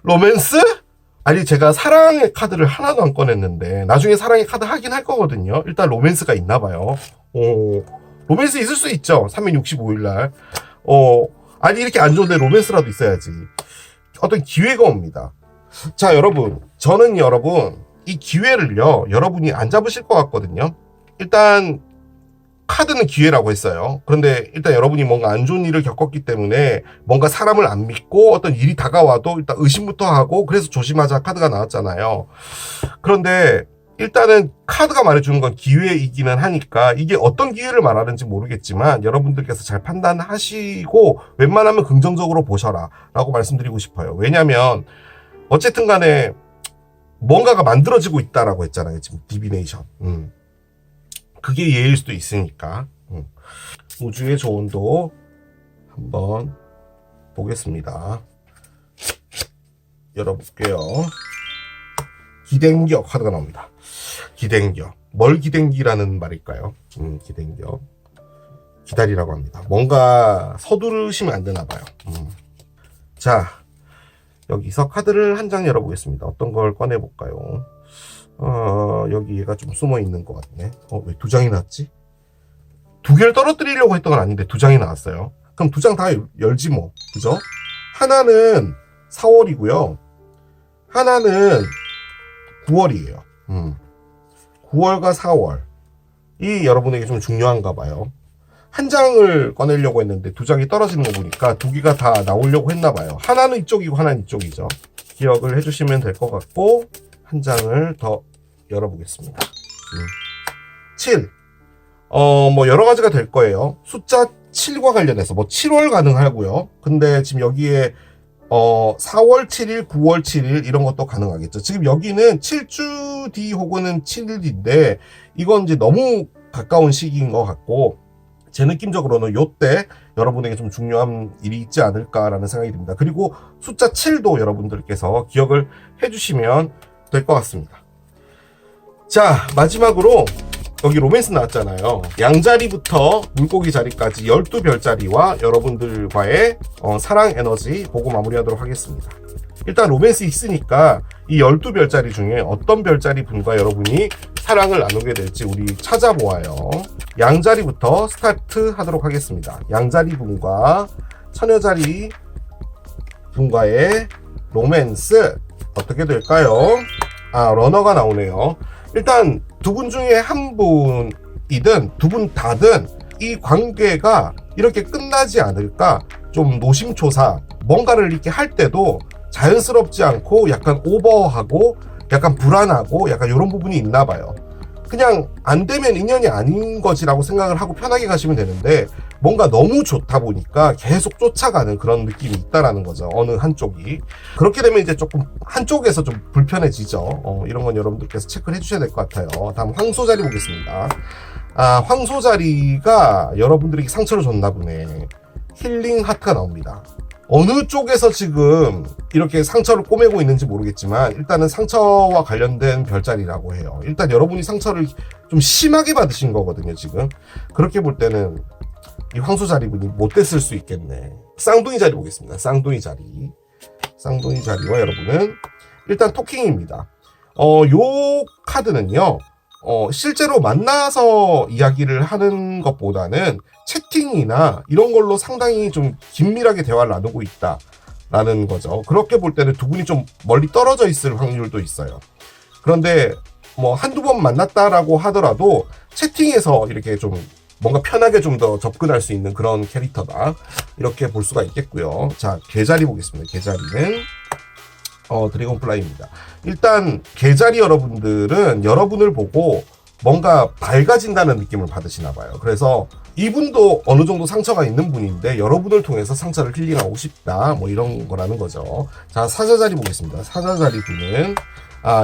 로맨스? 아니, 제가 사랑의 카드를 하나도 안 꺼냈는데 나중에 사랑의 카드 하긴 할 거거든요. 일단 로맨스가 있나 봐요. 로맨스 있을 수 있죠. 365일 날. 아니 이렇게 안 좋은데 로맨스라도 있어야지. 어떤 기회가 옵니다. 자, 여러분, 저는 여러분 이 기회를요, 여러분이 안 잡으실 것 같거든요. 일단 카드는 기회라고 했어요. 그런데 일단 여러분이 뭔가 안 좋은 일을 겪었기 때문에 뭔가 사람을 안 믿고 어떤 일이 다가와도 일단 의심부터 하고, 그래서 조심하자 카드가 나왔잖아요. 그런데 일단은 카드가 말해주는 건 기회이기는 하니까 이게 어떤 기회를 말하는지 모르겠지만 여러분들께서 잘 판단하시고 웬만하면 긍정적으로 보셔라 라고 말씀드리고 싶어요. 왜냐면 어쨌든 간에 뭔가가 만들어지고 있다라고 했잖아요. 지금 디비네이션. 그게 예일 수도 있으니까. 우주의 조언도 한번 보겠습니다. 열어볼게요. 기댕겨 카드가 나옵니다. 기댕겨. 뭘 기댕기라는 말일까요? 기댕겨. 기다리라고 합니다. 뭔가 서두르시면 안 되나 봐요. 자, 여기서 카드를 한 장 열어보겠습니다. 어떤 걸 꺼내볼까요? 여기 얘가 좀 숨어 있는 것 같네. 왜 두 장이 나왔지? 두 개를 떨어뜨리려고 했던 건 아닌데 두 장이 나왔어요. 그럼 두 장 다 열지 뭐. 그죠? 하나는 4월이고요. 하나는 9월이에요. 9월과 4월. 이 여러분에게 좀 중요한가 봐요. 한 장을 꺼내려고 했는데 두 장이 떨어지는 거 보니까 두 개가 다 나오려고 했나 봐요. 하나는 이쪽이고 하나는 이쪽이죠. 기억을 해주시면 될 것 같고, 한 장을 더 열어보겠습니다. 7. 뭐 여러 가지가 될 거예요. 숫자 7과 관련해서 뭐 7월 가능하고요. 근데 지금 여기에 4월 7일, 9월 7일 이런 것도 가능하겠죠. 지금 여기는 7주 뒤 혹은 7일인데 이건 이제 너무 가까운 시기인 것 같고, 제 느낌적으로는 요때 여러분에게 좀 중요한 일이 있지 않을까라는 생각이 듭니다. 그리고 숫자 7도 여러분들께서 기억을 해주시면 될 것 같습니다. 자, 마지막으로 여기 로맨스 나왔잖아요. 양자리부터 물고기 자리까지 12별자리와 여러분들과의 사랑 에너지 보고 마무리하도록 하겠습니다. 일단 로맨스 있으니까 이 12별자리 중에 어떤 별자리 분과 여러분이 사랑을 나누게 될지 우리 찾아보아요. 양자리부터 스타트 하도록 하겠습니다. 양자리 분과 처녀자리 분과의 로맨스 어떻게 될까요? 러너가 나오네요. 일단 두 분 중에 한 분이든 두 분 다든 이 관계가 이렇게 끝나지 않을까, 좀 노심초사, 뭔가를 이렇게 할 때도 자연스럽지 않고 약간 오버하고 약간 불안하고 약간 이런 부분이 있나 봐요. 그냥 안 되면 인연이 아닌 거지라고 생각을 하고 편하게 가시면 되는데, 뭔가 너무 좋다 보니까 계속 쫓아가는 그런 느낌이 있다라는 거죠. 어느 한쪽이. 그렇게 되면 이제 조금 한쪽에서 좀 불편해지죠. 이런 건 여러분들께서 체크를 해주셔야 될 것 같아요. 다음 황소자리 보겠습니다. 황소자리가 여러분들에게 상처를 줬나 보네. 힐링 하트가 나옵니다. 어느 쪽에서 지금 이렇게 상처를 꼬매고 있는지 모르겠지만 일단은 상처와 관련된 별자리라고 해요. 일단 여러분이 상처를 좀 심하게 받으신 거거든요, 지금. 그렇게 볼 때는 이 황소자리분이 못됐을 수 있겠네. 쌍둥이 자리 보겠습니다. 쌍둥이 자리. 쌍둥이 자리와 여러분은 일단 토킹입니다. 요 카드는요, 실제로 만나서 이야기를 하는 것보다는 채팅이나 이런 걸로 상당히 좀 긴밀하게 대화를 나누고 있다라는 거죠. 그렇게 볼 때는 두 분이 좀 멀리 떨어져 있을 확률도 있어요. 그런데 뭐 한두 번 만났다라고 하더라도 채팅에서 이렇게 좀 뭔가 편하게 좀 더 접근할 수 있는 그런 캐릭터다, 이렇게 볼 수가 있겠고요. 자, 개자리 보겠습니다. 개자리는 드래곤플라이입니다. 일단 개자리 여러분들은 여러분을 보고 뭔가 밝아진다는 느낌을 받으시나 봐요. 그래서 이분도 어느 정도 상처가 있는 분인데 여러분을 통해서 상처를 힐링하고 싶다, 뭐 이런 거라는 거죠. 자, 사자자리 보겠습니다. 사자자리 분은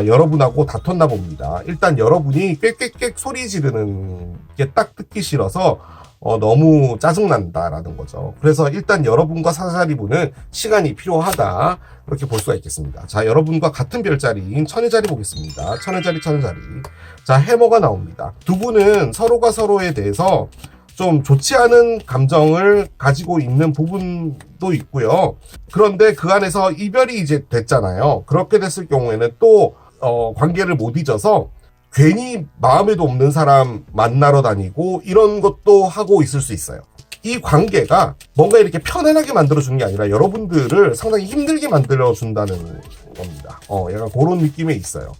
여러분하고 다퉜나 봅니다. 일단 여러분이 꽥꽥꽥 소리 지르는 게 딱 듣기 싫어서 너무 짜증난다라는 거죠. 그래서 일단 여러분과 사자자리 분은 시간이 필요하다, 이렇게 볼 수가 있겠습니다. 자, 여러분과 같은 별자리인 천의자리 보겠습니다. 천의자리. 자, 해머가 나옵니다. 두 분은 서로가 서로에 대해서 좀 좋지 않은 감정을 가지고 있는 부분도 있고요. 그런데 그 안에서 이별이 이제 됐잖아요. 그렇게 됐을 경우에는 또 관계를 못 잊어서 괜히 마음에도 없는 사람 만나러 다니고 이런 것도 하고 있을 수 있어요. 이 관계가 뭔가 이렇게 편안하게 만들어주는 게 아니라 여러분들을 상당히 힘들게 만들어준다는 겁니다. 약간 그런 느낌에 있어요.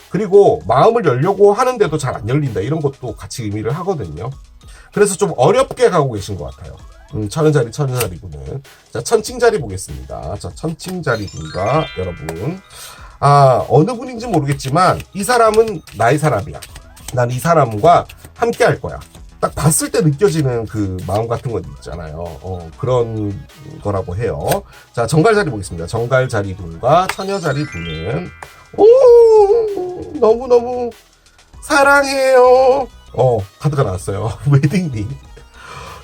그리고 마음을 열려고 하는데도 잘 안 열린다, 이런 것도 같이 의미를 하거든요. 그래서 좀 어렵게 가고 계신 것 같아요. 천은자리 분은. 자, 천칭자리 보겠습니다. 자, 천칭자리 분과 여러분. 어느 분인지 모르겠지만 이 사람은 나의 사람이야. 난 이 사람과 함께 할 거야. 딱 봤을 때 느껴지는 그 마음 같은 건 있잖아요. 그런 거라고 해요. 자, 정갈자리 보겠습니다. 정갈자리 분과 처녀자리 분은 너무너무 사랑해요. 카드가 나왔어요. 웨딩링.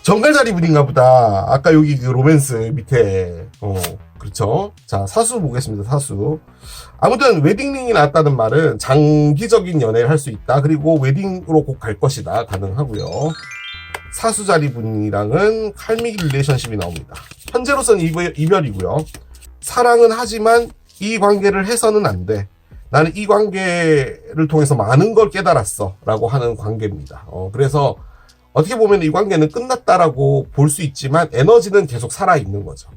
정갈자리 분인가 보다. 아까 여기 그 로맨스 밑에. 그렇죠. 자, 사수 보겠습니다. 사수. 아무튼 웨딩링이 나왔다는 말은 장기적인 연애를 할 수 있다. 그리고 웨딩으로 꼭 갈 것이다. 가능하고요. 사수자리 분이랑은 칼믹 릴레이션십이 나옵니다. 현재로서는 이별이고요. 사랑은 하지만 이 관계를 해서는 안 돼. 나는 이 관계를 통해서 많은 걸 깨달았어. 라고 하는 관계입니다. 그래서 어떻게 보면 이 관계는 끝났다라고 볼 수 있지만 에너지는 계속 살아있는 거죠.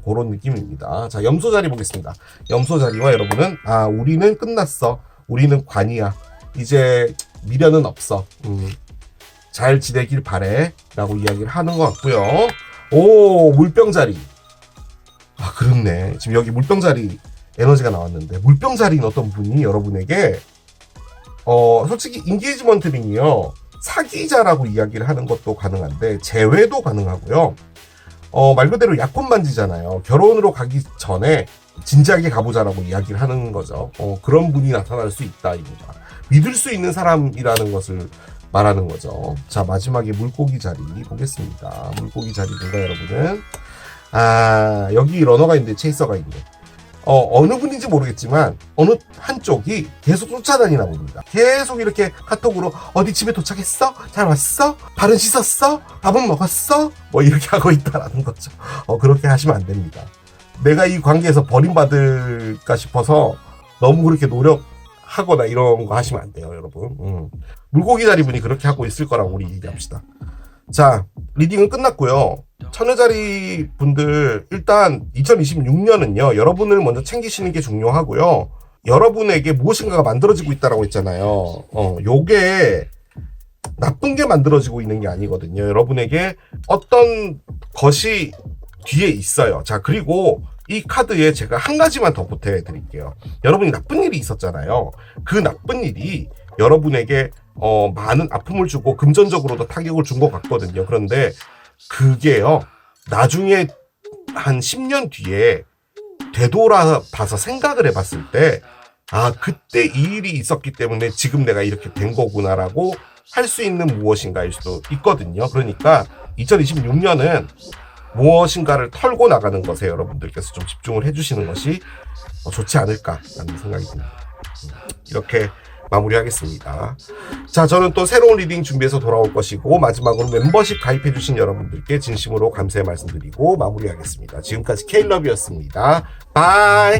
그런 느낌입니다. 자, 염소자리 보겠습니다. 염소자리와 여러분은 우리는 끝났어. 우리는 관이야. 이제 미련은 없어. 잘 지내길 바래. 라고 이야기를 하는 것 같고요. 물병자리. 그렇네. 지금 여기 물병자리 에너지가 나왔는데, 물병자리인 어떤 분이 여러분에게 솔직히 인게이지먼트 링이요, 사귀자라고 이야기를 하는 것도 가능한데 재회도 가능하고요. 말 그대로 약혼 반지잖아요. 결혼으로 가기 전에 진지하게 가보자라고 이야기를 하는 거죠. 그런 분이 나타날 수 있다, 이거다. 믿을 수 있는 사람이라는 것을 말하는 거죠. 자, 마지막에 물고기 자리 보겠습니다. 물고기 자리인가 여러분은? 여기 러너가 있는데 체이서가 있네. 어느 분인지 모르겠지만 어느 한쪽이 계속 쫓아다니나 봅니다. 계속 이렇게 카톡으로 어디 집에 도착했어? 잘 왔어? 발은 씻었어? 밥은 먹었어? 뭐 이렇게 하고 있다라는 거죠. 그렇게 하시면 안 됩니다. 내가 이 관계에서 버림받을까 싶어서 너무 그렇게 노력하거나 이런 거 하시면 안 돼요, 여러분. 물고기 자리 분이 그렇게 하고 있을 거라고 우리 얘기합시다. 자, 리딩은 끝났고요. 처녀자리 분들, 일단 2026년은요, 여러분을 먼저 챙기시는 게 중요하고요. 여러분에게 무엇인가가 만들어지고 있다라고 했잖아요. 요게 나쁜 게 만들어지고 있는 게 아니거든요. 여러분에게 어떤 것이 뒤에 있어요. 자, 그리고 이 카드에 제가 한 가지만 더 보태드릴게요. 여러분이 나쁜 일이 있었잖아요. 그 나쁜 일이 여러분에게 많은 아픔을 주고 금전적으로도 타격을 준 것 같거든요. 그런데 그게요, 나중에 한 10년 뒤에 되돌아봐서 생각을 해봤을 때, 그때 이 일이 있었기 때문에 지금 내가 이렇게 된 거구나라고 할 수 있는 무엇인가일 수도 있거든요. 그러니까 2026년은 무엇인가를 털고 나가는 것에 여러분들께서 좀 집중을 해주시는 것이 좋지 않을까라는 생각이 듭니다. 이렇게 마무리하겠습니다. 자, 저는 또 새로운 리딩 준비해서 돌아올 것이고, 마지막으로 멤버십 가입해주신 여러분들께 진심으로 감사의 말씀드리고 마무리하겠습니다. 지금까지 K러브였습니다. 바이.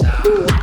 Stop.